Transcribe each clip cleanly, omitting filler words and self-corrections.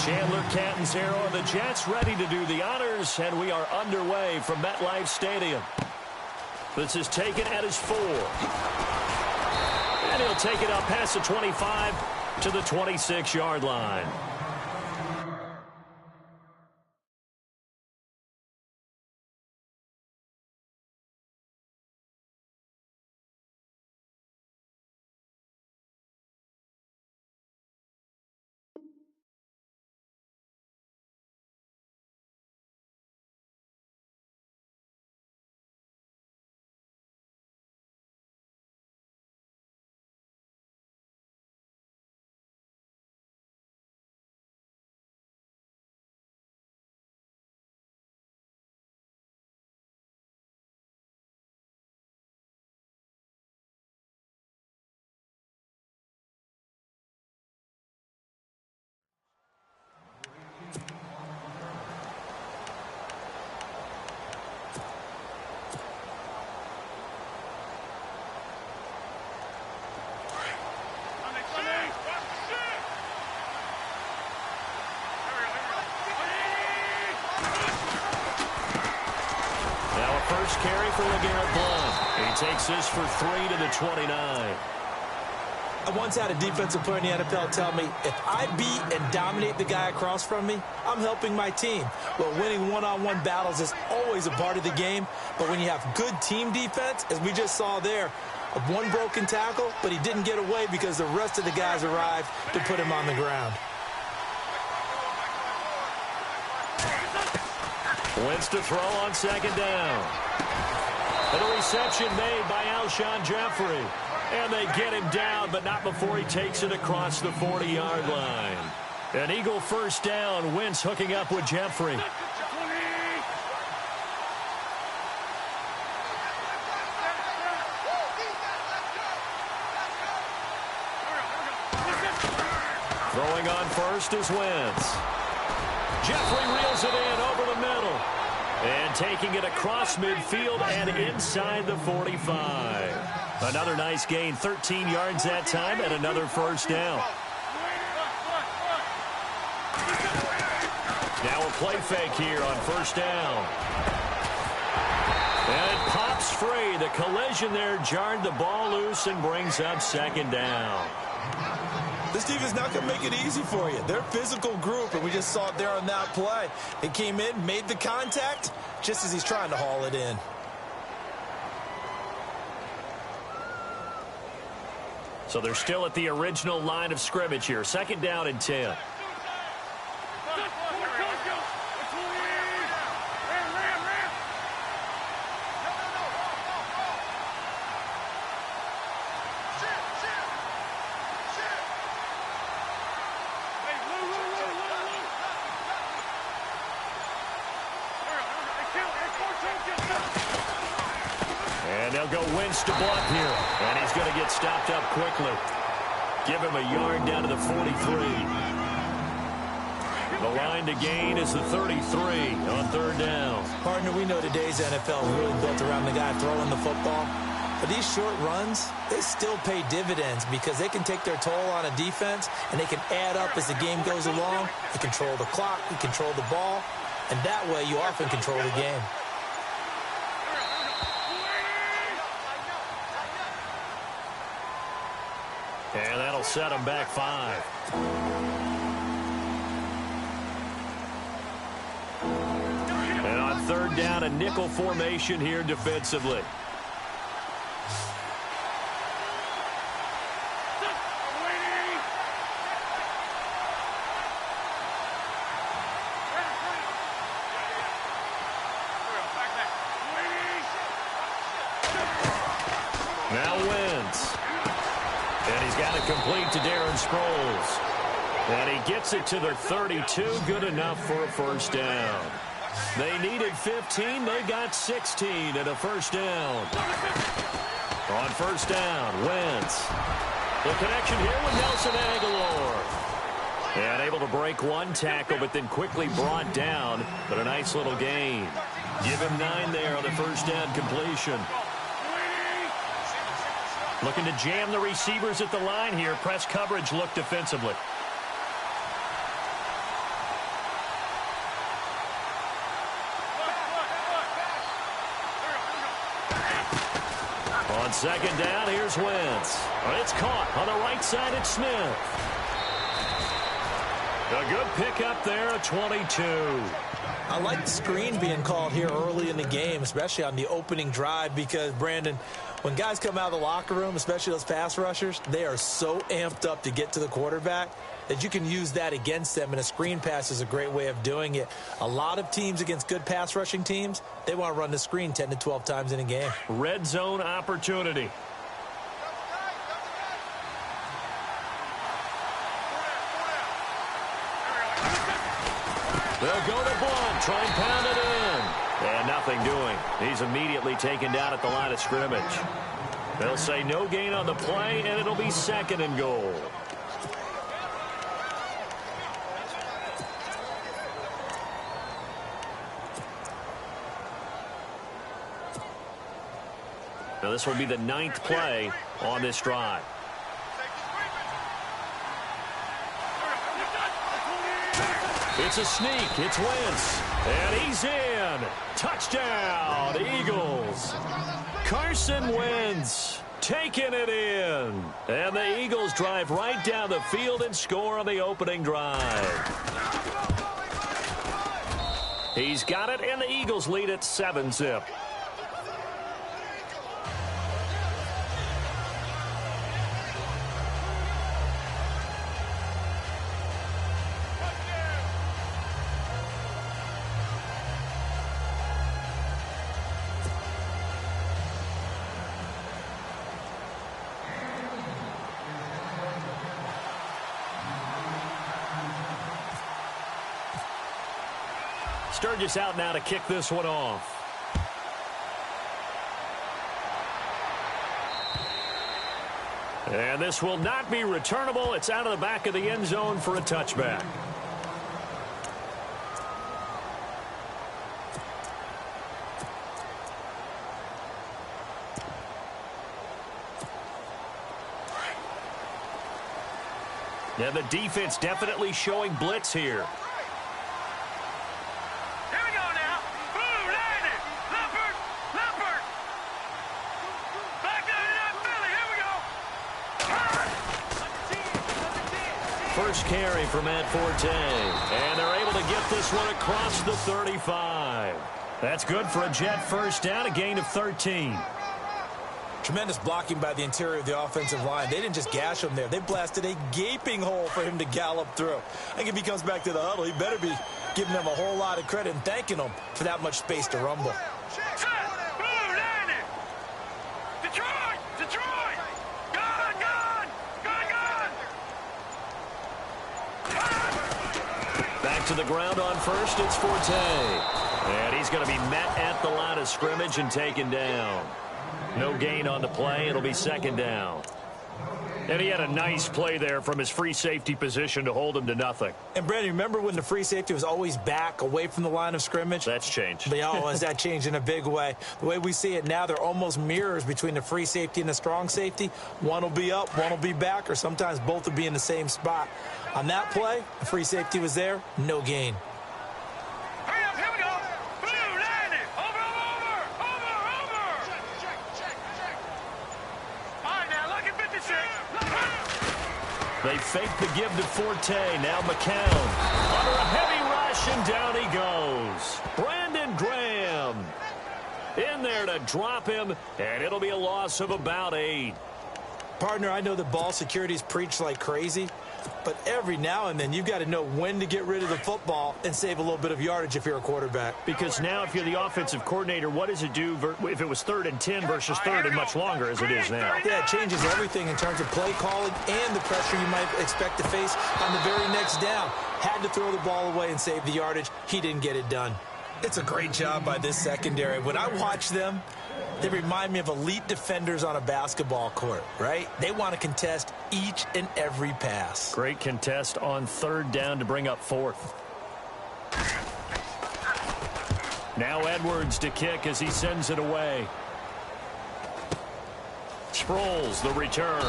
Chandler Catanzaro and the Jets ready to do the honors, and we are underway from MetLife Stadium. This is taken at his 4. And he'll take it up past the 25 to the 26-yard line. First carry for LeGarrette Blount. He takes this for 3 to the 29. I once had a defensive player in the NFL tell me, if I beat and dominate the guy across from me, I'm helping my team. Well, winning one-on-one battles is always a part of the game, but when you have good team defense, as we just saw there, one broken tackle, but he didn't get away because the rest of the guys arrived to put him on the ground. Wins to throw on second down. And a reception made by Alshon Jeffrey. And they get him down, but not before he takes it across the 40-yard line. An Eagle first down. Wentz hooking up with Jeffrey. Throwing on first is Wentz. Jeffrey reels it in over the middle. And taking it across midfield and inside the 45. Another nice gain, 13 yards that time, and another first down. Now a play fake here on first down. And it pops free. The collision there jarred the ball loose and brings up second down. This team is not going to make it easy for you. They're a physical group, and we just saw it there on that play. They came in, made the contact, just as he's trying to haul it in. So they're still at the original line of scrimmage here. Second down and 10. And they'll go Wentz to Blount here. And he's going to get stopped up quickly. Give him a yard down to the 43. The line to gain is the 33 on third down. Partner, we know today's NFL is really built around the guy throwing the football. But these short runs, they still pay dividends because they can take their toll on a defense and they can add up as the game goes along. You control the clock, you control the ball, and that way you often control the game. And that'll set him back 5. And on third down, a nickel formation here defensively. Now Wentz. And he's got it complete to Darren Sproles. And he gets it to the 32. Good enough for a first down. They needed 15. They got 16 and a first down. On first down, Wentz. The connection here with Nelson Aguilar. And able to break one tackle, but then quickly brought down. But a nice little gain. Give him 9 there on the first down completion. Looking to jam the receivers at the line here. Press coverage look defensively. On second down, here's Wentz. It's caught on the right side. It's Smith. A good pickup there at 22. I like the screen being called here early in the game, especially on the opening drive, because, Brandon, when guys come out of the locker room, especially those pass rushers, they are so amped up to get to the quarterback that you can use that against them, and a screen pass is a great way of doing it. A lot of teams against good pass rushing teams, they want to run the screen 10 to 12 times in a game. Red zone opportunity. They'll go to Blunt, try and pound it in. And nothing doing. He's immediately taken down at the line of scrimmage. They'll say no gain on the play, and it'll be second and goal. Now this will be the 9th play on this drive. It's a sneak. It's Wentz. And he's in. Touchdown, Eagles. Carson Wentz taking it in. And the Eagles drive right down the field and score on the opening drive. He's got it, and the Eagles lead at 7-zip. Sturgis out now to kick this one off. And this will not be returnable. It's out of the back of the end zone for a touchback. And the defense definitely showing blitz here. First carry for Matt Forte. And they're able to get this one across the 35. That's good for a Jet first down, a gain of 13. Tremendous blocking by the interior of the offensive line. They didn't just gash him there. They blasted a gaping hole for him to gallop through. I think if he comes back to the huddle, he better be giving them a whole lot of credit and thanking them for that much space to rumble. To the ground on first, it's Forte. And he's going to be met at the line of scrimmage and taken down. No gain on the play. It'll be second down. And he had a nice play there from his free safety position to hold him to nothing. And, Brandon, remember when the free safety was always back away from the line of scrimmage? That's changed. But, has that changed in a big way? The way we see it now, they're almost mirrors between the free safety and the strong safety. One will be up, one will be back, or sometimes both will be in the same spot. On that play, the free safety was there, no gain. Hurry up, here we go. Boom, land it. Over. Check. All right, now, look at 56. They fake the give to Forte. Now McCown under a heavy rush, and down he goes. Brandon Graham in there to drop him, and it'll be a loss of about 8. Partner, I know that ball security is preached like crazy, but every now and then you've got to know when to get rid of the football and save a little bit of yardage if you're a quarterback. Because now if you're the offensive coordinator, what does it do if it was 3rd and 10 versus 3rd and much longer as it is now? Yeah, it changes everything in terms of play calling and the pressure you might expect to face on the very next down. Had to throw the ball away and save the yardage. He didn't get it done. It's a great job by this secondary. When I watch them, they remind me of elite defenders on a basketball court, right? They want to contest each and every pass. Great contest on 3rd down to bring up 4th. Now Edwards to kick as he sends it away. Sproles, the return.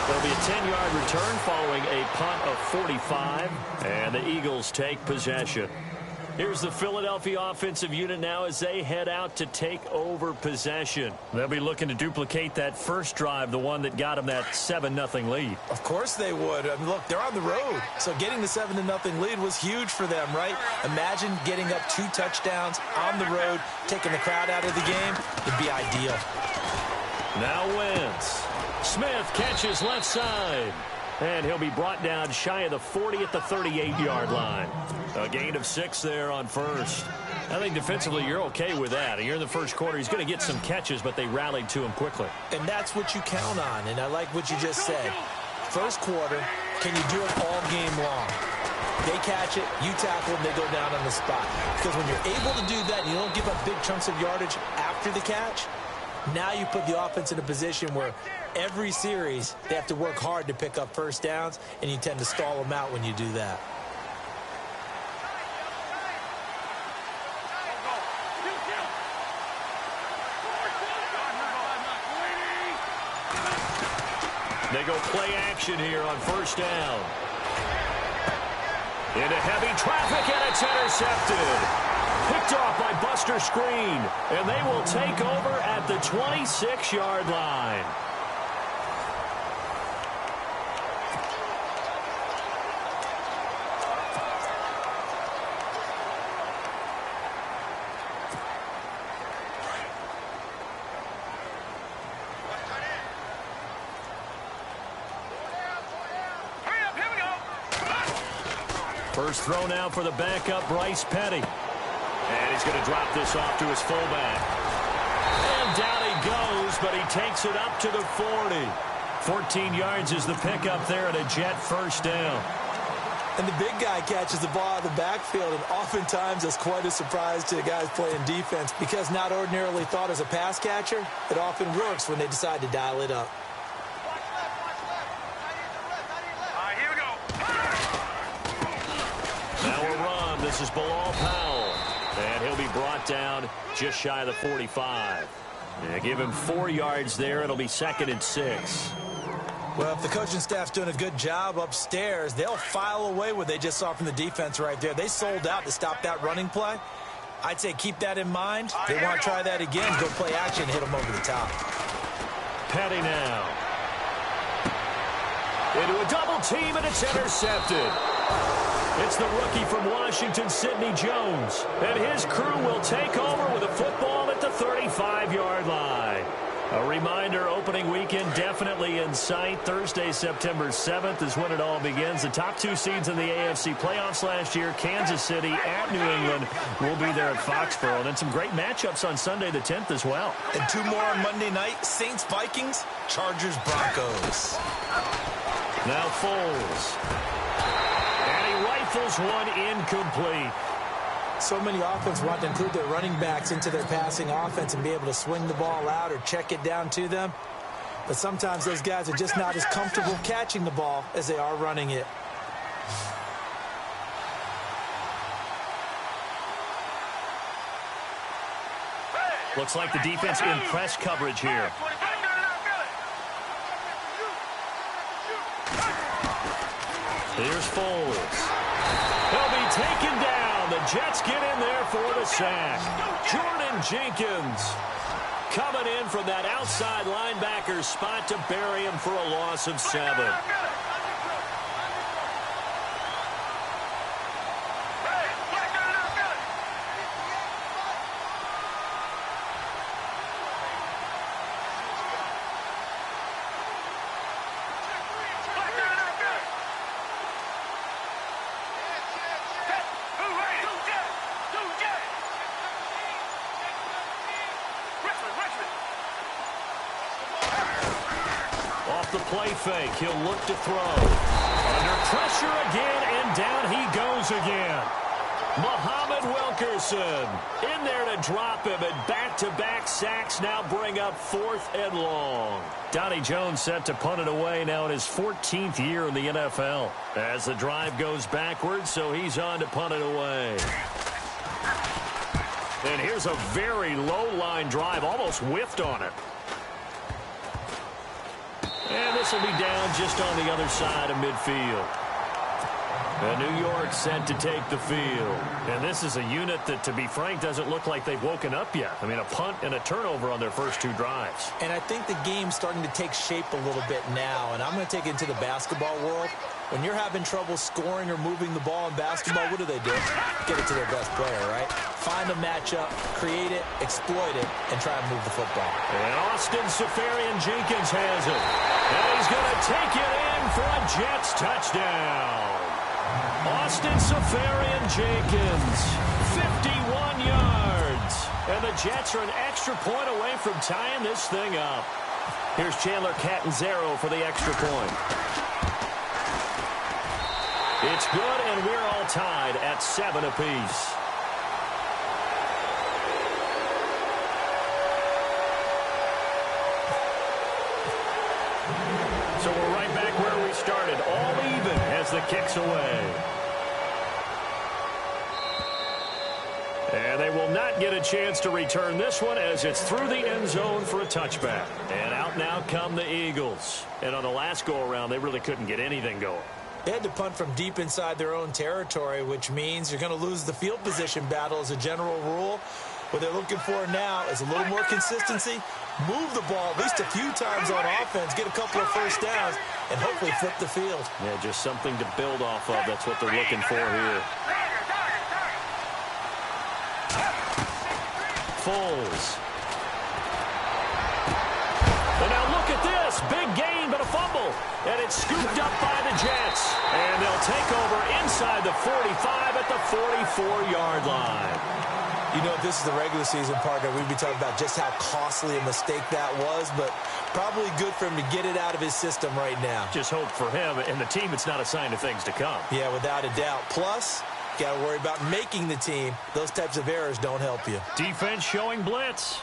There'll be a 10-yard return following a punt of 45, and the Eagles take possession. Here's the Philadelphia offensive unit now as they head out to take over possession. They'll be looking to duplicate that first drive, the one that got them that 7-0 lead. Of course they would. I mean, look, they're on the road. So getting the 7-0 lead was huge for them, right? Imagine getting up 2 touchdowns on the road, taking the crowd out of the game. It'd be ideal. Now Wentz. Smith catches left side. And he'll be brought down shy of the 40 at the 38-yard line. A gain of 6 there on first. I think defensively you're okay with that. You're in the first quarter. He's going to get some catches, but they rallied to him quickly. And that's what you count on. And I like what you just said. First quarter, can you do it all game long? They catch it, you tackle them, they go down on the spot. Because when you're able to do that and you don't give up big chunks of yardage after the catch, now you put the offense in a position where every series they have to work hard to pick up first downs, and you tend to stall them out when you do that. They go play action here on first down. Into heavy traffic, and it's intercepted. Picked off by Buster Screen, and they will take over at the 26-yard line. First throw now for the backup, Bryce Petty. And he's going to drop this off to his fullback. And down he goes, but he takes it up to the 40. 14 yards is the pickup there, and a Jet first down. And the big guy catches the ball out of the backfield, and oftentimes that's quite a surprise to the guys playing defense, because not ordinarily thought as a pass catcher, it often works when they decide to dial it up. This is Bilal Powell, and he'll be brought down just shy of the 45. Yeah, give him 4 yards there. It'll be 2nd and 6. Well, if the coaching staff's doing a good job upstairs, they'll file away what they just saw from the defense right there. They sold out to stop that running play. I'd say keep that in mind. They want to try that again. Go play action and hit them over the top. Petty now. Into a double team, and it's intercepted. It's the rookie from Washington, Sidney Jones. And his crew will take over with a football at the 35-yard line. A reminder, opening weekend definitely in sight. Thursday, September 7th is when it all begins. The top 2 seeds in the AFC playoffs last year, Kansas City at New England, will be there at Foxborough. And then some great matchups on Sunday the 10th as well. And 2 more on Monday night, Saints-Vikings, Chargers-Broncos. Now Foles. Rifles one incomplete. So many offense want to include their running backs into their passing offense and be able to swing the ball out or check it down to them. But sometimes those guys are just not as comfortable catching the ball as they are running it. Looks like the defense in press coverage here. Here's Foles. He'll be taken down. The Jets get in there for the sack. Jordan Jenkins coming in from that outside linebacker spot to bury him for a loss of 7. The play fake. He'll look to throw. Under pressure again, and down he goes again. Muhammad Wilkerson in there to drop him, and back-to-back sacks now bring up 4th and long. Donnie Jones set to punt it away now in his 14th year in the NFL. As the drive goes backwards, so he's on to punt it away. And here's a very low-line drive, almost whiffed on it. And this will be down just on the other side of midfield. And New York set to take the field. And this is a unit that, to be frank, doesn't look like they've woken up yet. I mean, a punt and a turnover on their first 2 drives. And I think the game's starting to take shape a little bit now. And I'm going to take it into the basketball world. When you're having trouble scoring or moving the ball in basketball, what do? Get it to their best player, right? Find a matchup, create it, exploit it, and try and move the football. And Austin Seferian-Jenkins has it. And he's going to take it in for a Jets touchdown. Austin Seferian-Jenkins, 51 yards. And the Jets are an extra point away from tying this thing up. Here's Chandler Catanzaro for the extra point. It's good, and we're all tied at 7 apiece. So we're right back where we started, all even as the kick's away. And they will not get a chance to return this one as it's through the end zone for a touchback. And out now come the Eagles. And on the last go-around, they really couldn't get anything going. They had to punt from deep inside their own territory, which means you're going to lose the field position battle as a general rule. What they're looking for now is a little more consistency, move the ball at least a few times on offense, get a couple of first downs, and hopefully flip the field. Yeah, just something to build off of. That's what they're looking for here. Foles. And now look at this. Big gain, but a fumble. And it's scooped up by the Jets. And they'll take over inside the 45 at the 44-yard line. You know, if this is the regular season, partner, we'd be talking about just how costly a mistake that was, but probably good for him to get it out of his system right now. Just hope for him and the team it's not a sign of things to come. Yeah, without a doubt. Plus, got to worry about making the team. Those types of errors don't help you. Defense showing blitz.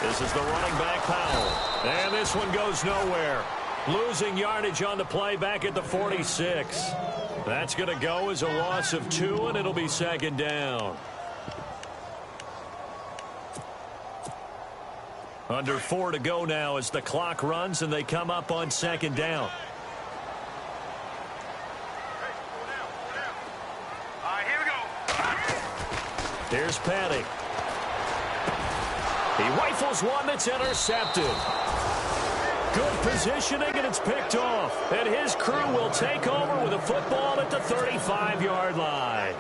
This is the running back, Powell. And this one goes nowhere. Losing yardage on the play back at the 46. That's going to go as a loss of 2, and it'll be second down. Under 4 to go now as the clock runs, and they come up on second down. All right, here we go. Here's Patty. He rifles one that's intercepted. Good positioning, and it's picked off. And his crew will take over with a football at the 35-yard line.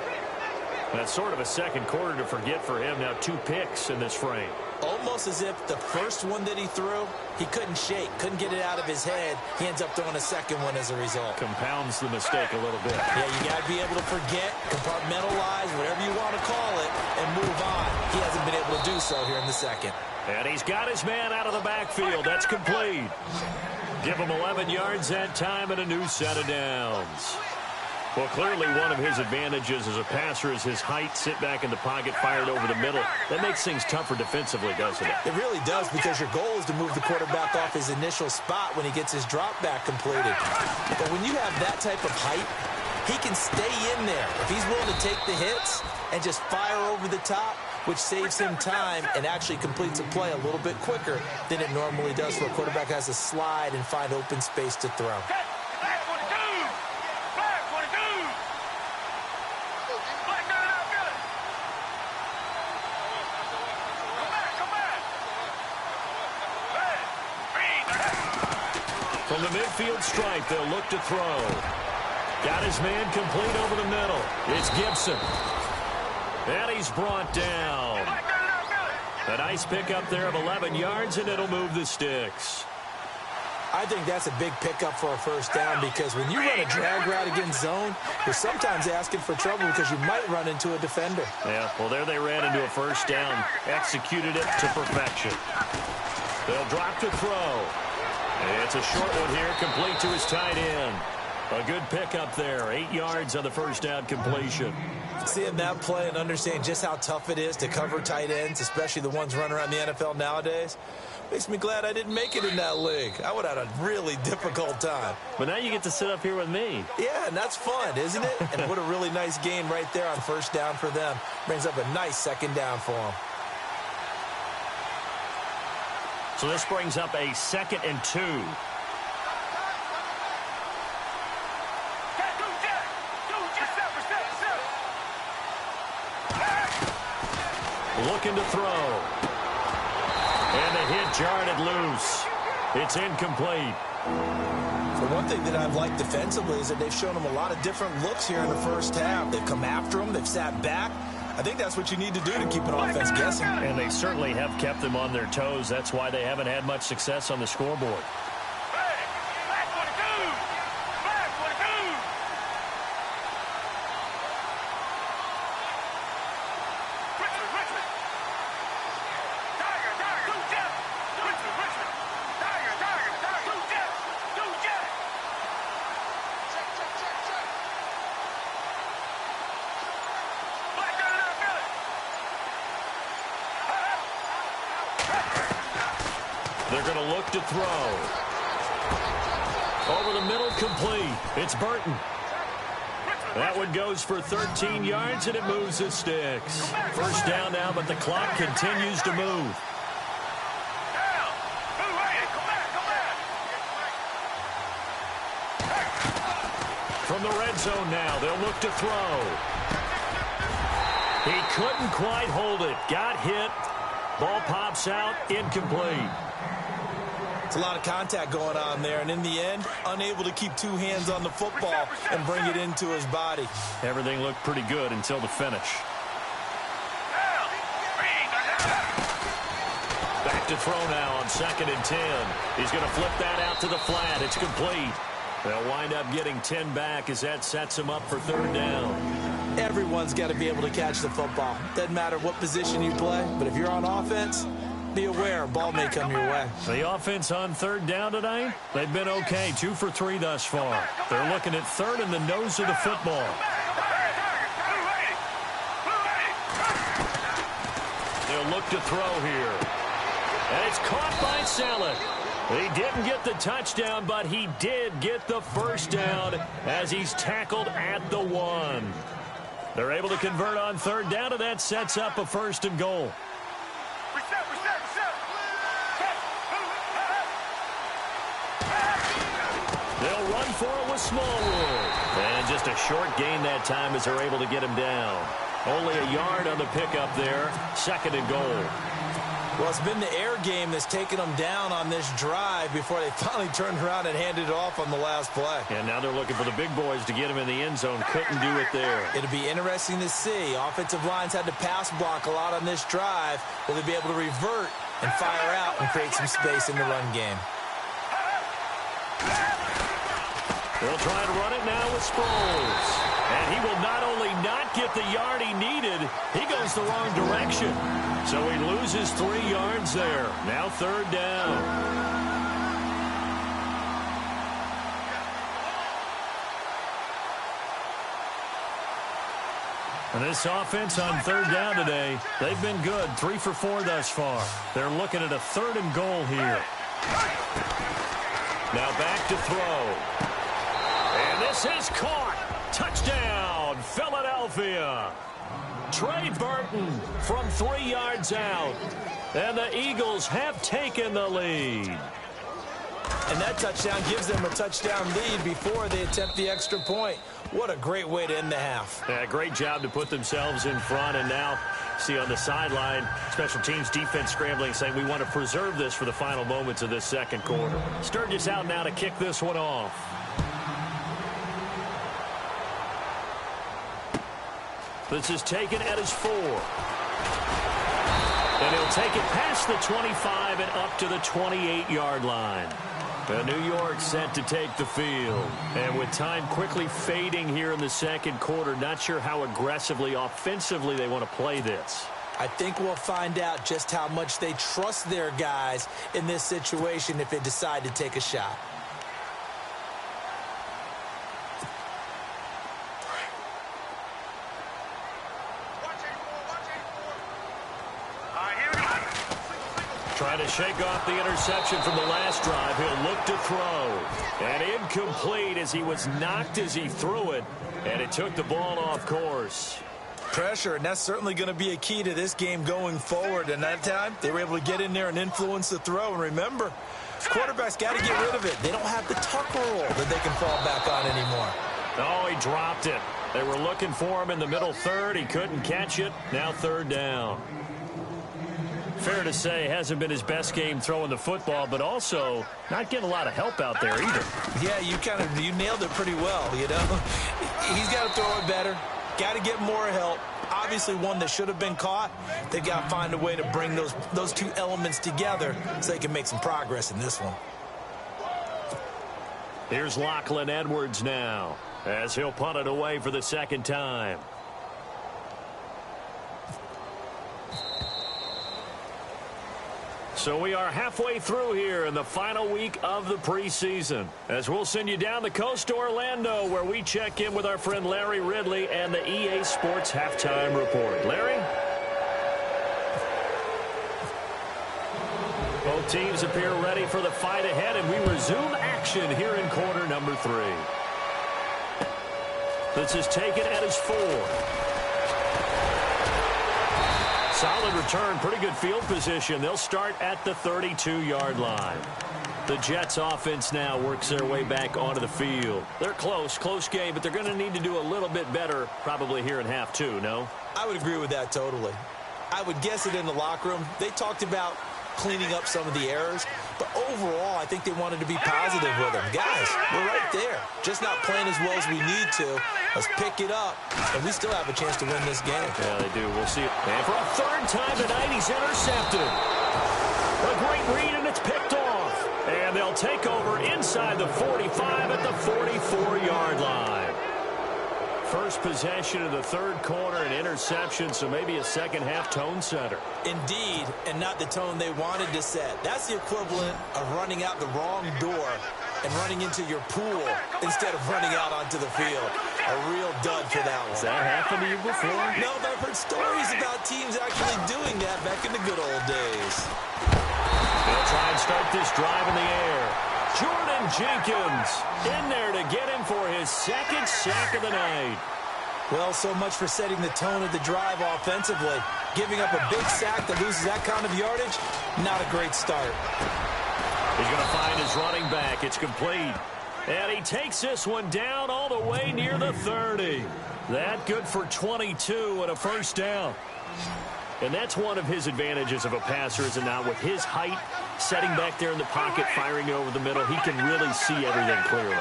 That's sort of a second quarter to forget for him. Now 2 picks in this frame. Almost as if the first one that he threw, he couldn't shake, couldn't get it out of his head. He ends up throwing a second one as a result. Compounds the mistake a little bit. Yeah, you got to be able to forget, compartmentalize, whatever you want to call it, and move on. He hasn't been able to do so here in the second. And he's got his man out of the backfield. That's complete. Give him 11 yards that time and a new set of downs. Well, clearly one of his advantages as a passer is his height, sit back in the pocket, fired over the middle. That makes things tougher defensively, doesn't it? It really does, because your goal is to move the quarterback off his initial spot when he gets his drop back completed. But when you have that type of height, he can stay in there. If he's willing to take the hits and just fire over the top, which saves him time and actually completes a play a little bit quicker than it normally does for a quarterback who has to slide and find open space to throw. From the midfield stripe, they'll look to throw. Got his man complete over the middle. It's Gibson. And he's brought down. A nice pickup there of 11 yards, and it'll move the sticks. I think that's a big pickup for a first down, because when you run a drag route against zone, you're sometimes asking for trouble because you might run into a defender. Yeah, well, there they ran into a first down. Executed it to perfection. They'll drop to throw. It's a short one here, complete to his tight end. A good pickup there, 8 yards on the first down completion. Seeing that play and understanding just how tough it is to cover tight ends, especially the ones running around the NFL nowadays, makes me glad I didn't make it in that league. I would have had a really difficult time. But now you get to sit up here with me. Yeah, and that's fun, isn't it? And what a really nice gain right there on first down for them. Brings up a nice second down for them. So this brings up a 2nd and 2. Looking to throw. And the hit jarred it loose. It's incomplete. The one thing that I've liked defensively is that they've shown them a lot of different looks here in the first half. They've come after them. They've sat back. I think that's what you need to do to keep an offense guessing. And they certainly have kept them on their toes. That's why they haven't had much success on the scoreboard. They're going to look to throw. Over the middle, complete. It's Burton. That one goes for 13 yards, and it moves the sticks. First down now, but the clock continues to move. From the red zone now, they'll look to throw. He couldn't quite hold it. Got hit. Ball pops out, incomplete. It's a lot of contact going on there, and in the end, unable to keep two hands on the football and bring it into his body. Everything looked pretty good until the finish. Back to throw now on 2nd and 10. He's going to flip that out to the flat. It's complete. They'll wind up getting 10 back as that sets him up for 3rd down. Everyone's got to be able to catch the football. Doesn't matter what position you play, but if you're on offense, be aware, ball may come your way. The offense on 3rd down tonight, they've been okay. 2 for 3 thus far. They're looking at 3rd in the nose of the football. They'll look to throw here. And it's caught by Saleh. He didn't get the touchdown, but he did get the first down as he's tackled at the 1. They're able to convert on 3rd down, and that sets up a 1st and goal. They'll run for it with Smallwood. And just a short gain that time as they're able to get him down. Only a yard on the pickup there. 2nd and goal. Well, it's been the air game that's taken them down on this drive before they finally turned around and handed it off on the last play. And now they're looking for the big boys to get him in the end zone. Couldn't do it there. It'll be interesting to see. Offensive lines had to pass block a lot on this drive. Will they be able to revert and fire out and create some space in the run game? They'll try to run it now with Sproles. And he will not only not get the yard he needed, he goes the wrong direction. So he loses 3 yards there. Now 3rd down. And this offense on 3rd down today, they've been good. 3 for 4 thus far. They're looking at a 3rd and goal here. Now back to throw. And this is caught. Touchdown, Philadelphia. Trey Burton from 3 yards out. And the Eagles have taken the lead. And that touchdown gives them a touchdown lead before they attempt the extra point. What a great way to end the half. Yeah, great job to put themselves in front. And now, see on the sideline, special teams defense scrambling, saying we want to preserve this for the final moments of this 2nd quarter. Sturgis out now to kick this one off. This is taken at his 4. And he'll take it past the 25 and up to the 28-yard line. New York set to take the field. And with time quickly fading here in the 2nd quarter, not sure how aggressively, offensively they want to play this. I think we'll find out just how much they trust their guys in this situation if they decide to take a shot. Trying to shake off the interception from the last drive. He'll look to throw. And incomplete as he was knocked as he threw it. And it took the ball off course. Pressure, and that's certainly going to be a key to this game going forward. And that time, they were able to get in there and influence the throw. And remember, quarterbacks got to get rid of it. They don't have the tuck roll that they can fall back on anymore. Oh, he dropped it. They were looking for him in the middle third. He couldn't catch it. Now third down. Fair to say, hasn't been his best game throwing the football, but also not getting a lot of help out there either. Yeah, you nailed it pretty well, you know. He's got to throw it better. Got to get more help. Obviously one that should have been caught. They've got to find a way to bring those two elements together so they can make some progress in this one. Here's Lachlan Edwards now as he'll punt it away for the second time. So we are halfway through here in the final week of the preseason, as we'll send you down the coast to Orlando, where we check in with our friend Larry Ridley and the EA Sports Halftime Report. Larry? Both teams appear ready for the fight ahead, and we resume action here in quarter number 3. This is taken at his 4. Solid return, pretty good field position. They'll start at the 32-yard line. The Jets offense now works their way back onto the field. They're close game, but they're going to need to do a little bit better probably here in half 2, no? I would agree with that totally. I would guess it in the locker room. They talked about cleaning up some of the errors, but overall I think they wanted to be positive with them. Guys, we're right there. Just not playing as well as we need to. Let's pick it up, and we still have a chance to win this game. Yeah, they do. We'll see. And for a third time tonight, he's intercepted. A great read, and it's picked off. And they'll take over inside the 45 at the 44-yard line. First possession of the third quarter, an interception, so maybe a second-half tone setter. Indeed, and not the tone they wanted to set. That's the equivalent of running out the wrong door and running into your pool instead of running out onto the field. A real dud for that one. Has that happened to you before? No, but I've heard stories about teams actually doing that back in the good old days. They'll try and start this drive in the air. Jordan Jenkins in there to get him for his second sack of the night. Well, so much for setting the tone of the drive offensively. Giving up a big sack that loses that kind of yardage, not a great start. He's going to find his running back. It's complete. And he takes this one down all the way near the 30. That good for 22 and a first down. And that's one of his advantages of a passer, is it not? With his height, setting back there in the pocket, firing it over the middle, he can really see everything clearly.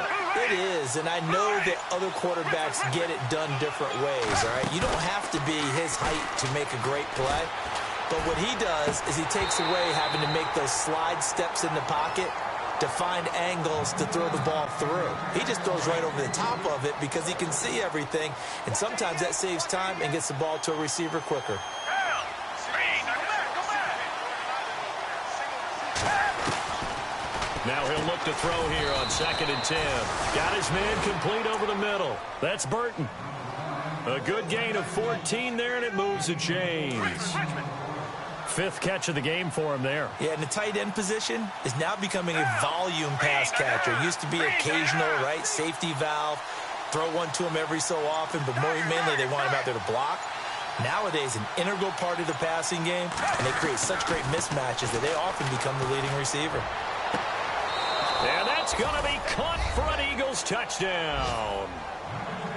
It is, and I know that other quarterbacks get it done different ways, all right? You don't have to be his height to make a great play. But what he does is he takes away having to make those slide steps in the pocket to find angles to throw the ball through. He just throws right over the top of it because he can see everything, and sometimes that saves time and gets the ball to a receiver quicker. Now he'll look to throw here on 2nd and 10. Got his man complete over the middle. That's Burton. A good gain of 14 there, and it moves the chains. 5th catch of the game for him there. Yeah, and the tight end position is now becoming a volume pass catcher. Used to be occasional, right? Safety valve. Throw one to him every so often, but mainly they want him out there to block. Nowadays, an integral part of the passing game, and they create such great mismatches that they often become the leading receiver. And that's going to be caught for an Eagles touchdown.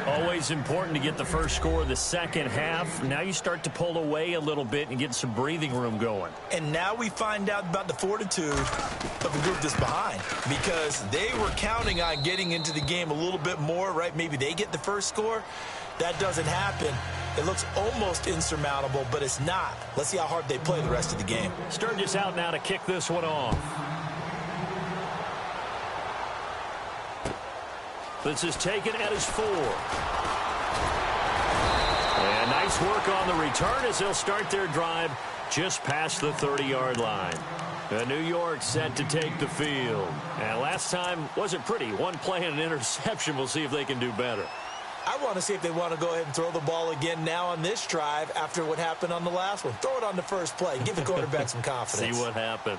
Always important to get the first score of the second half. Now you start to pull away a little bit and get some breathing room going. And now we find out about the fortitude of the group that's behind, because they were counting on getting into the game a little bit more, right? Maybe they get the first score. That doesn't happen. It looks almost insurmountable, but it's not. Let's see how hard they play the rest of the game. Sturgis out now to kick this one off. This is taken at his 4. And nice work on the return as they'll start their drive just past the 30-yard line. New York set to take the field. And last time wasn't pretty. One play and an interception. We'll see if they can do better. I want to see if they want to go ahead and throw the ball again now on this drive after what happened on the last one. Throw it on the first play. Give the quarterback some confidence. See what happens.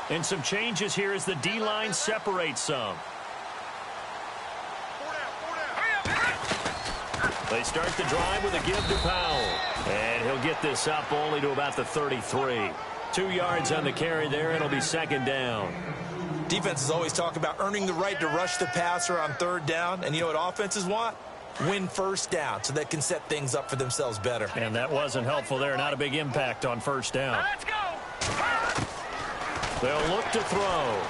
And some changes here as the D-line separates some. They start the drive with a give to Powell. And he'll get this up only to about the 33. 2 yards on the carry there. It'll be second down. Defenses always talk about earning the right to rush the passer on third down. And you know what offenses want? Win first down so they can set things up for themselves better. And that wasn't helpful there. Not a big impact on first down. Now let's go. They'll look to throw.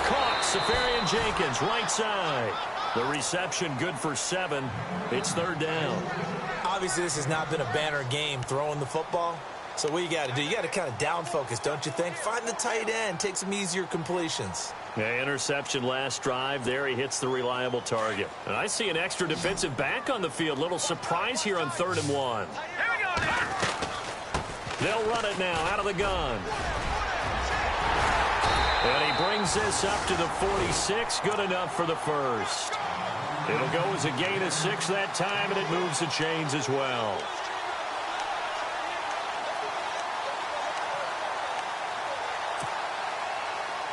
Caught. Safarian Jenkins, right side. The reception good for 7. It's third down. Obviously, this has not been a banner game throwing the football. So what you got to do, you got to kind of down focus, don't you think? Find the tight end, take some easier completions. Yeah, interception last drive. There he hits the reliable target. And I see an extra defensive back on the field. Little surprise here on 3rd and 1. Here we go now. They'll run it now out of the gun. And he brings this up to the 46. Good enough for the first. It'll go as a gain of 6 that time, and it moves the chains as well.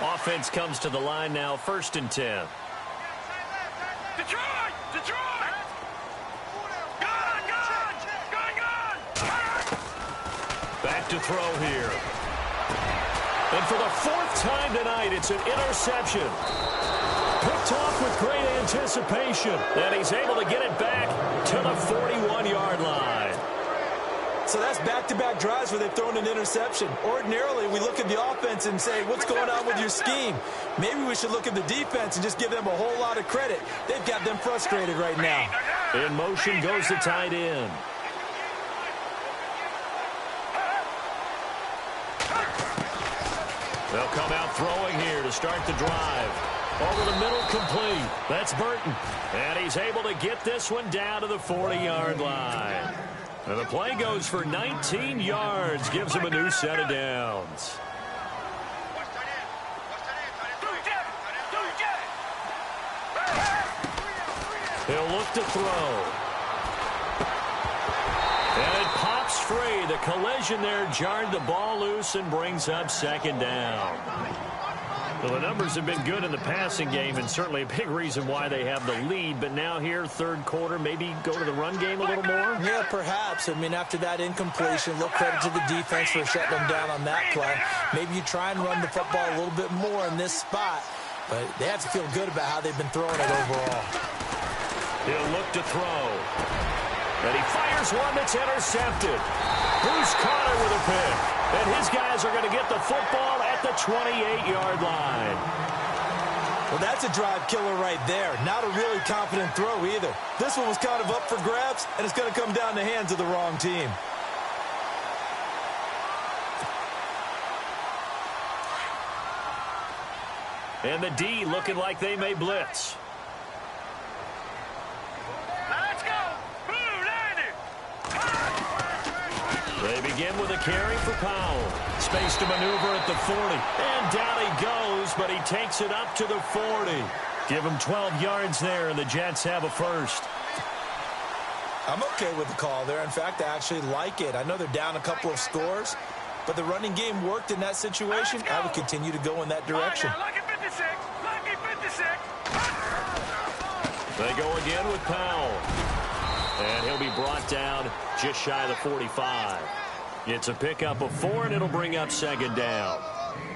Offense comes to the line now, 1st and 10. Detroit! Detroit! Gun! Gun! Gun! Gun! Back to throw here. And for the 4th time tonight, it's an interception. Picked off with great anticipation. And he's able to get it back to the 41-yard line. So that's back-to-back drives where they've thrown an interception. Ordinarily, we look at the offense and say, what's going on with your scheme? Maybe we should look at the defense and just give them a whole lot of credit. They've got them frustrated right now. In motion goes the tight end. They'll come out throwing here to start the drive. Over the middle, complete. That's Burton. And he's able to get this one down to the 40-yard line. And the play goes for 19 yards, gives him a new set of downs. He'll look to throw. And it pops free. The collision there jarred the ball loose and brings up second down. Well, the numbers have been good in the passing game, and certainly a big reason why they have the lead. But now here, 3rd quarter, maybe go to the run game a little more? Yeah, perhaps. I mean, after that incompletion, little credit to the defense for shutting them down on that play. Maybe you try and run the football a little bit more in this spot. But they have to feel good about how they've been throwing it overall. He'll look to throw. And he fires one that's intercepted. Bruce Carter with a pick. And his guys are going to get the football at the 28-yard line. Well, that's a drive killer right there. Not a really confident throw either. This one was kind of up for grabs, and it's going to come down the hands of the wrong team. And the D looking like they may blitz. Let's go. Blue landed. They begin with a carry for Powell. Space to maneuver at the 40. And down he goes, but he takes it up to the 40. Give him 12 yards there, and the Jets have a first. I'm okay with the call there. In fact, I actually like it. I know they're down a couple of scores, but the running game worked in that situation. I would continue to go in that direction. Lucky 56. Lucky 56. They go again with Powell. And he'll be brought down just shy of the 45. It's a pickup of 4, and it'll bring up second down.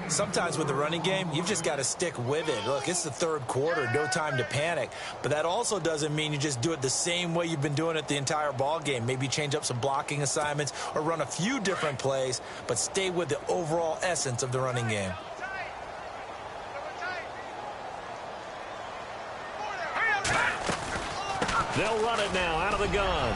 Sometimes with the running game, you've just got to stick with it. Look, it's the 3rd quarter, no time to panic. But that also doesn't mean you just do it the same way you've been doing it the entire ball game. Maybe change up some blocking assignments or run a few different plays, but stay with the overall essence of the running game. They'll run it now out of the gun.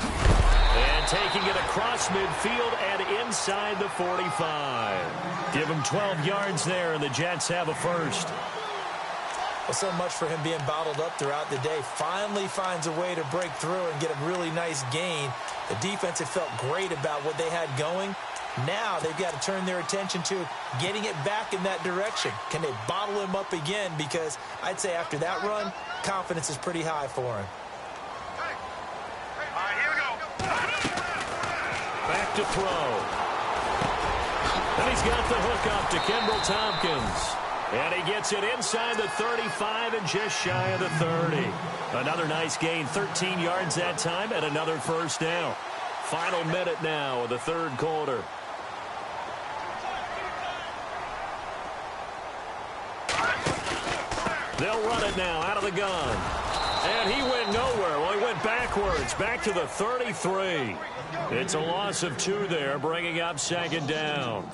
And taking it across midfield and inside the 45. Give him 12 yards there, and the Jets have a first. Well, so much for him being bottled up throughout the day. Finally finds a way to break through and get a really nice gain. The defense had felt great about what they had going. Now they've got to turn their attention to getting it back in that direction. Can they bottle him up again? Because I'd say after that run, confidence is pretty high for him. All right, here we go. Back to throw. And he's got the hook up to Kendall Tompkins. And he gets it inside the 35 and just shy of the 30. Another nice gain, 13 yards that time, and another first down. Final minute now of the third quarter. They'll run it now out of the gun. And he went nowhere. Well, he went backwards, back to the 33. It's a loss of 2 there, bringing up second down.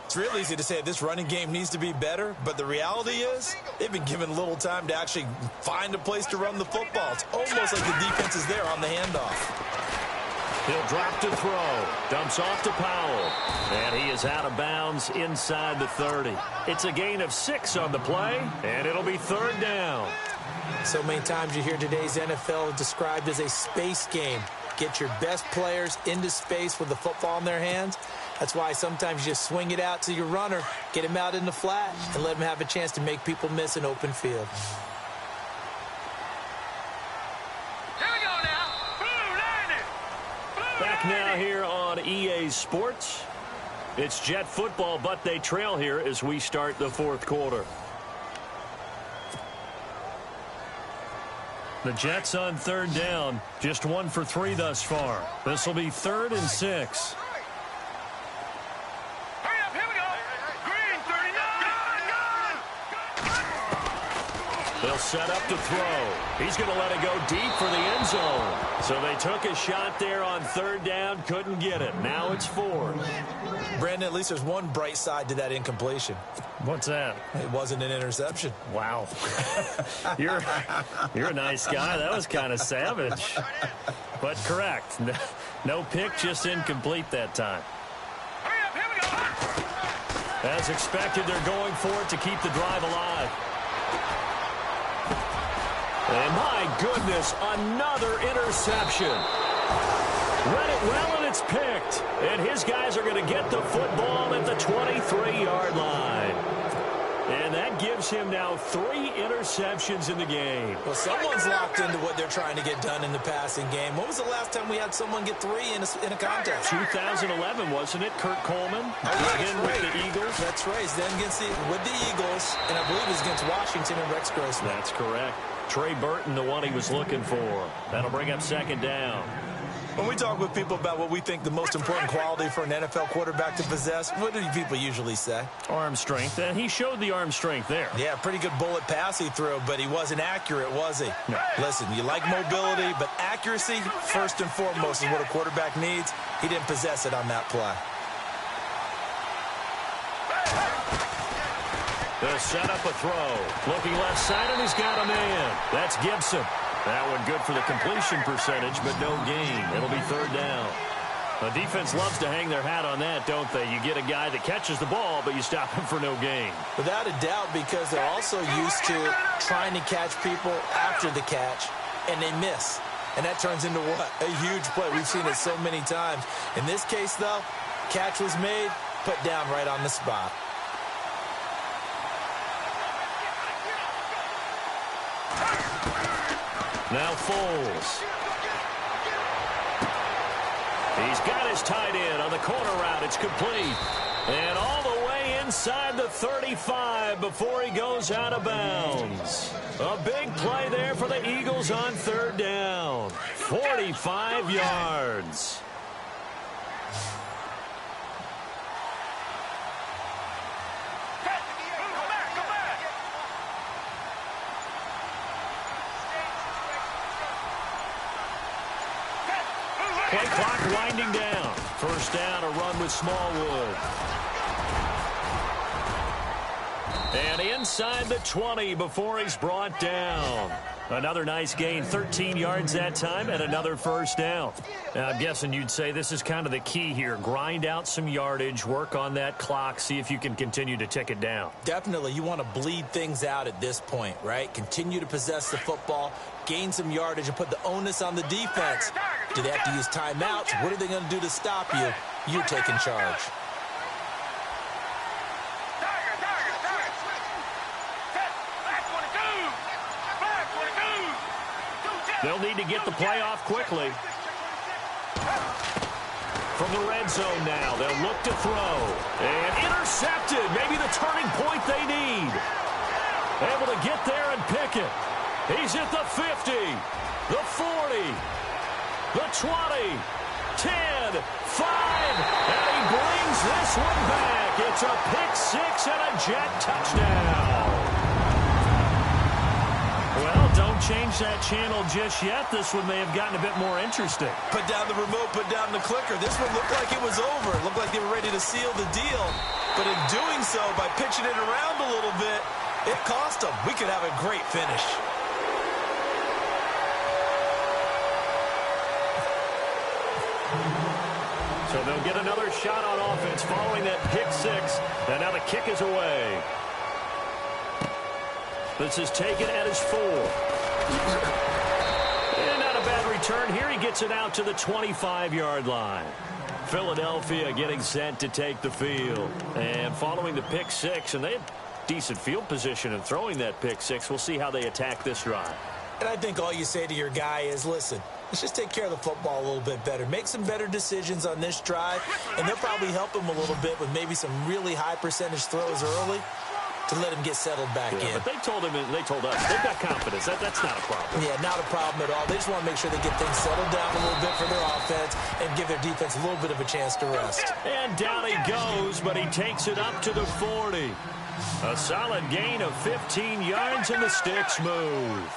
It's real easy to say this running game needs to be better, but the reality is they've been given little time to actually find a place to run the football. It's almost like the defense is there on the handoff. He'll drop to throw. Dumps off to Powell. And he is out of bounds inside the 30. It's a gain of 6 on the play, and it'll be third down. So many times you hear today's NFL described as a space game. Get your best players into space with the football in their hands. That's why sometimes you just swing it out to your runner, get him out in the flat, and let him have a chance to make people miss an open field. Here we go now. Blue landing. Blue Back now here on EA Sports. It's Jet football, but they trail here as we start the fourth quarter. The Jets on third down, just 1 for 3 thus far. This will be 3rd and 6. Hurry up, here we go. Green 39. They'll set up to throw. He's going to let it go deep for the end zone. So they took a shot there on third down, couldn't get it. Now it's 4th. Brandon, at least there's one bright side to that incompletion. What's that? It wasn't an interception. Wow. You're a nice guy. That was kind of savage. But correct. No pick, just incomplete that time. Hurry up, here we go. As expected, they're going for it to keep the drive alive. And my goodness, another interception. Read it well, and it's picked. And his guys are going to get the football at the 23-yard line. And that gives him now 3 interceptions in the game. Well, someone's locked into what they're trying to get done in the passing game. When was the last time we had someone get 3 in a contest? 2011, wasn't it? Kurt Coleman again with the Eagles. That's right. Then with the Eagles, and I believe it was against Washington and Rex Grossman. That's correct. Trey Burton, the one he was looking for. That'll bring up second down. When we talk with people about what we think the most important quality for an NFL quarterback to possess, what do people usually say? Arm strength, and he showed the arm strength there. Yeah, pretty good bullet pass he threw, but he wasn't accurate, was he? No. Listen, you like mobility, but accuracy, first and foremost, is what a quarterback needs. He didn't possess it on that play. They'll set up a throw. Looking left side, and he's got a man. That's Gibson. That one good for the completion percentage, but no gain. It'll be third down. The defense loves to hang their hat on that, don't they? You get a guy that catches the ball, but you stop him for no gain. Without a doubt, because they're also used to trying to catch people after the catch, and they miss. And that turns into what? A huge play. We've seen it so many times. In this case, though, catch was made, put down right on the spot. Now Foles. He's got his tight end on the corner route. It's complete. And all the way inside the 35 before he goes out of bounds. A big play there for the Eagles on third down. 45 yards. Play clock winding down. First down, a run with Smallwood. And inside the 20 before he's brought down. Another nice gain, 13 yards that time, and another first down. Now, I'm guessing you'd say this is kind of the key here. Grind out some yardage, work on that clock, see if you can continue to tick it down. Definitely, you want to bleed things out at this point, right? Continue to possess the football, gain some yardage, and put the onus on the defense. Do they have to use timeouts? What are they going to do to stop you? You're taking charge. They'll need to get the play off quickly. From the red zone now, they'll look to throw. And intercepted. Maybe the turning point they need. Able to get there and pick it. He's at the 50, the 40, the 20, 10, 5, and he brings this one back. It's a pick six and a Jet touchdown. Well, don't change that channel just yet. This one may have gotten a bit more interesting. Put down the remote, put down the clicker. This one looked like it was over. It looked like they were ready to seal the deal. But in doing so, by pitching it around a little bit, it cost them. We could have a great finish. So they'll get another shot on offense following that pick six. And now the kick is away. This is taken at his 4. And not a bad return here. He gets it out to the 25-yard line. Philadelphia getting set to take the field. And following the pick six, and they had decent field position in throwing that pick six. We'll see how they attack this drive. And I think all you say to your guy is, listen, let's just take care of the football a little bit better. Make some better decisions on this drive, and they'll probably help him a little bit with maybe some really high percentage throws early to let him get settled back in. But they told him, and they told us, they've got confidence. That's not a problem. Yeah, not a problem at all. They just want to make sure they get things settled down a little bit for their offense and give their defense a little bit of a chance to rest. And down he goes, but he takes it up to the 40. A solid gain of 15 yards, and the sticks move.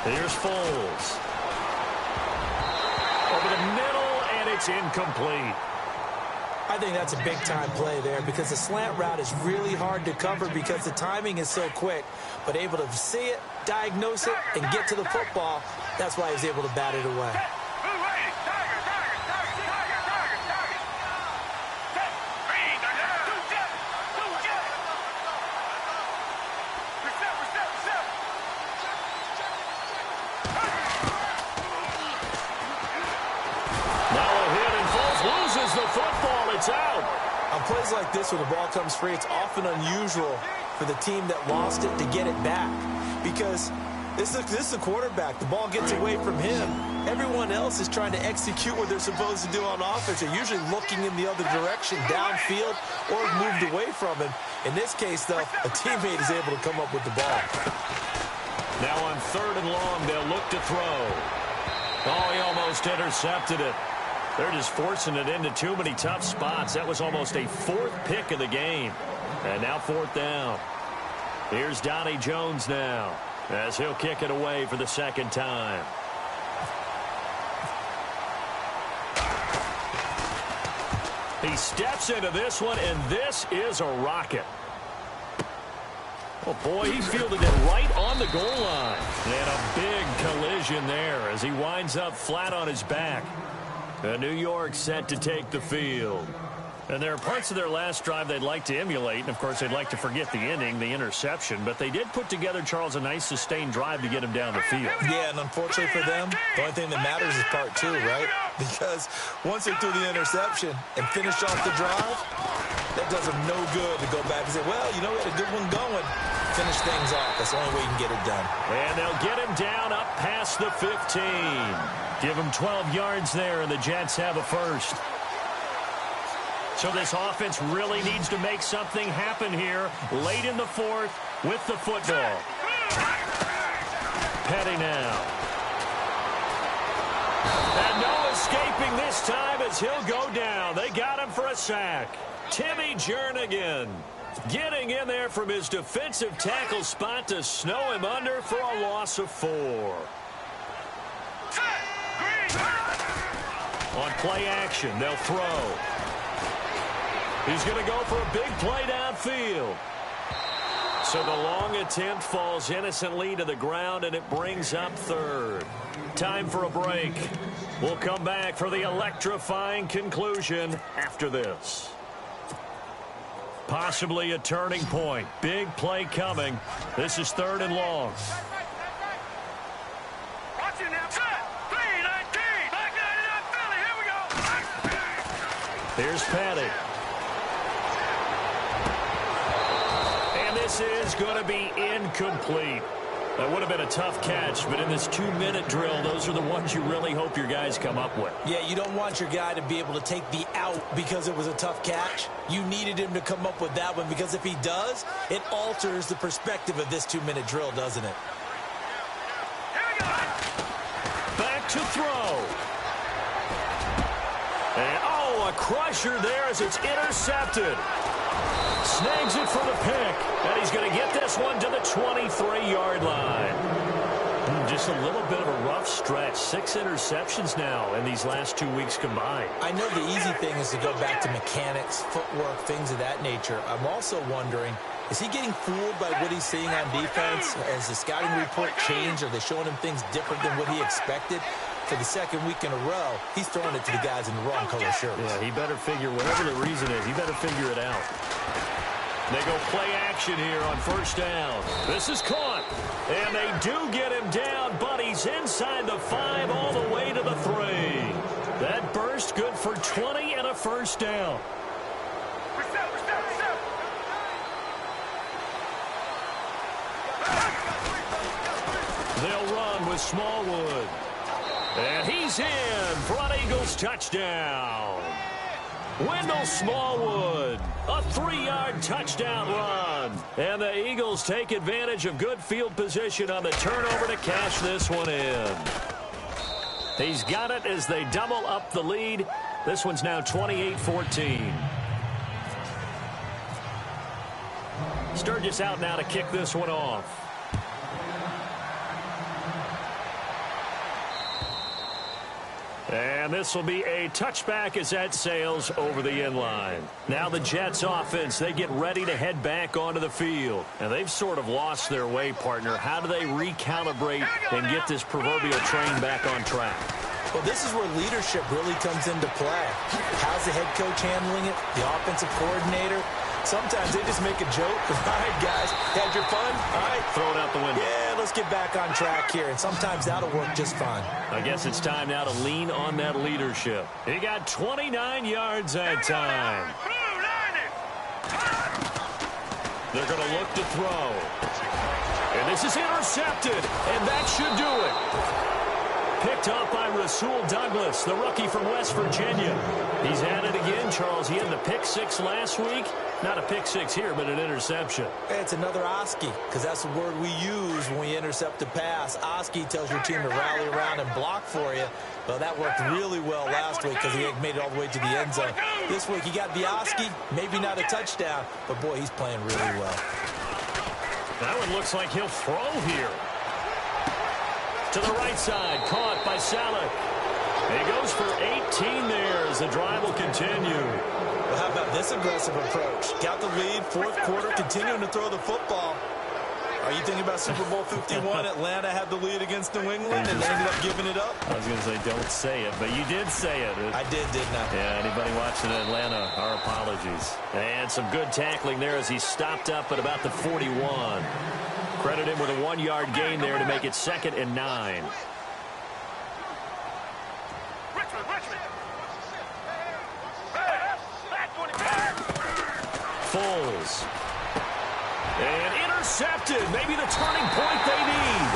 Here's Foles. Over the middle, and it's incomplete. I think that's a big-time play there because the slant route is really hard to cover because the timing is so quick. But able to see it, diagnose it, and get to the football, that's why he was able to bat it away. It's out. On plays like this where the ball comes free, it's often unusual for the team that lost it to get it back because this is a quarterback. The ball gets away from him. Everyone else is trying to execute what they're supposed to do on offense. They're usually looking in the other direction, downfield, or moved away from him. In this case, though, a teammate is able to come up with the ball. Now on 3rd and long, they'll look to throw. Oh, he almost intercepted it. They're just forcing it into too many tough spots. That was almost a 4th pick of the game. And now 4th down. Here's Donnie Jones now as he'll kick it away for the 2nd time. He steps into this one, and this is a rocket. Oh, boy, he fielded it right on the goal line. And a big collision there as he winds up flat on his back. New York set to take the field. And there are parts of their last drive they'd like to emulate. And, of course, they'd like to forget the inning, the interception. But they did put together, Charles, a nice sustained drive to get him down the field. Yeah, and unfortunately for them, the only thing that matters is part 2, right? Because once they threw the interception and finished off the drive, that does them no good to go back and say, well, you know, we had a good one going. Finish things off. That's the only way you can get it done. And they'll get him down up past the 15. Give him 12 yards there, and the Jets have a first. So this offense really needs to make something happen here late in the 4th with the football. Petty now. And no escaping this time as he'll go down. They got him for a sack. Timmy Jernigan getting in there from his defensive tackle spot to snow him under for a loss of 4. On play action, they'll throw. He's going to go for a big play downfield. So the long attempt falls innocently to the ground, and it brings up 3rd. Time for a break. We'll come back for the electrifying conclusion after this. Possibly a turning point. Big play coming. This is 3rd and long. Watch it now. 3-19. Back 99 Philly. Here we go. Here's Petty. And this This is going to be incomplete. That would have been a tough catch, but in this 2-minute drill, those are the ones you really hope your guys come up with. Yeah, you don't want your guy to be able to take the out because it was a tough catch. You needed him to come up with that one because if he does, it alters the perspective of this 2-minute drill, doesn't it? Back to throw. And, oh, a crusher there as it's intercepted. Snags it for the pick, and he's going to get this one to the 23-yard line. Just a little bit of a rough stretch. 6 interceptions now in these last 2 weeks combined. I know the easy thing is to go back to mechanics, footwork, things of that nature. I'm also wondering, is he getting fooled by what he's seeing on defense? Has the scouting report changed? Are they showing him things different than what he expected? For the second week in a row, he's throwing it to the guys in the wrong color shirts. Yeah, he better figure, whatever the reason is, he better figure it out. They go play action here on first down. This is caught. And they do get him down, but he's inside the 5 all the way to the 3. That burst good for 20 and a first down. They'll run with Smallwood. And he's in for an Eagles touchdown. Wendell Smallwood, a 3-yard touchdown run. And the Eagles take advantage of good field position on the turnover to cash this one in. He's got it as they double up the lead. This one's now 28-14. Sturgis out now to kick this one off. And this will be a touchback as that sails over the end line. Now the Jets offense, they get ready to head back onto the field. And they've sort of lost their way, partner. How do they recalibrate and get this proverbial train back on track? Well, this is where leadership really comes into play. How's the head coach handling it? The offensive coordinator? Sometimes they just make a joke. All right, guys, had your fun? All right. Throw it out the window. Yeah, let's get back on track here. And sometimes that'll work just fine. I guess it's time now to lean on that leadership. He got 29 yards that time. They're going to look to throw. And this is intercepted. And that should do it. Picked up by Rasul Douglas, the rookie from West Virginia. He's at it again, Charles. He had the pick 6 last week. Not a pick 6 here, but an interception. It's another Oski, because that's the word we use when we intercept a pass. Oski tells your team to rally around and block for you. Well, that worked really well last week because he made it all the way to the end zone. This week, he got the Oski, maybe not a touchdown, but, boy, he's playing really well. That one looks like he'll throw here. To the right side, caught by Salek. He goes for 18 there as the drive will continue. Well, how about this aggressive approach? Got the lead, fourth quarter, continuing to throw the football. Are you thinking about Super Bowl 51? Atlanta had the lead against New England, and they ended up giving it up? I was going to say, don't say it, but you did say it. I did, didn't I? Yeah, anybody watching Atlanta, our apologies. And some good tackling there as he stopped up at about the 41. Credit him with a 1-yard gain there to make it 2nd and 9. Foles. And intercepted. Maybe the turning point they need.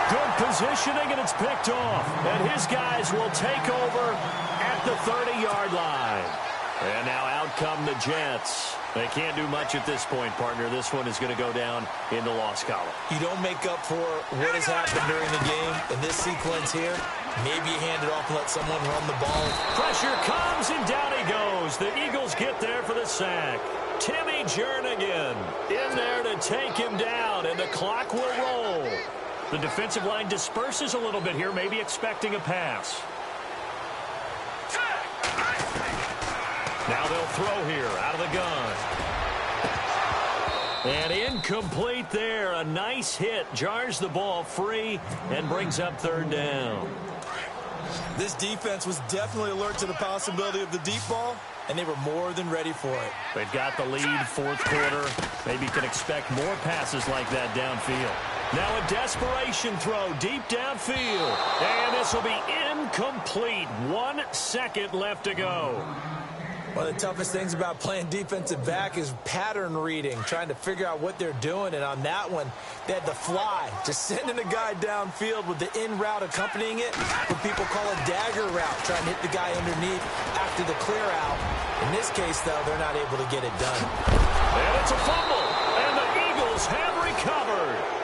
Good positioning, and it's picked off. And his guys will take over at the 30-yard line. And now out come the Jets. They can't do much at this point, partner. This one is going to go down in the loss column. You don't make up for what has happened during the game in this sequence here. Maybe you hand it off and let someone run the ball. Pressure comes, and down he goes. The Eagles get there for the sack. Timmy Jernigan in there to take him down, and the clock will roll. The defensive line disperses a little bit here, maybe expecting a pass. Now they'll throw here out of the gun. And incomplete there. A nice hit. Jars the ball free and brings up 3rd down. This defense was definitely alert to the possibility of the deep ball, and they were more than ready for it. They've got the lead, 4th quarter. Maybe can expect more passes like that downfield. Now a desperation throw deep downfield. And this will be incomplete. 1 second left to go. One of the toughest things about playing defensive back is pattern reading, trying to figure out what they're doing. And on that one, they had the fly, just sending a guy downfield with the in route accompanying it, what people call a dagger route, trying to hit the guy underneath after the clear out. In this case, though, they're not able to get it done. And it's a fumble, and the Eagles have recovered.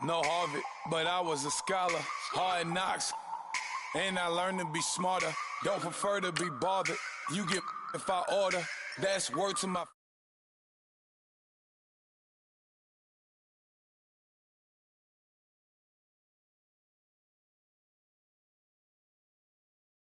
No Harvard, but I was a scholar. Hard knocks, and I learned to be smarter. Don't prefer to be bothered. You get if I order. That's word to my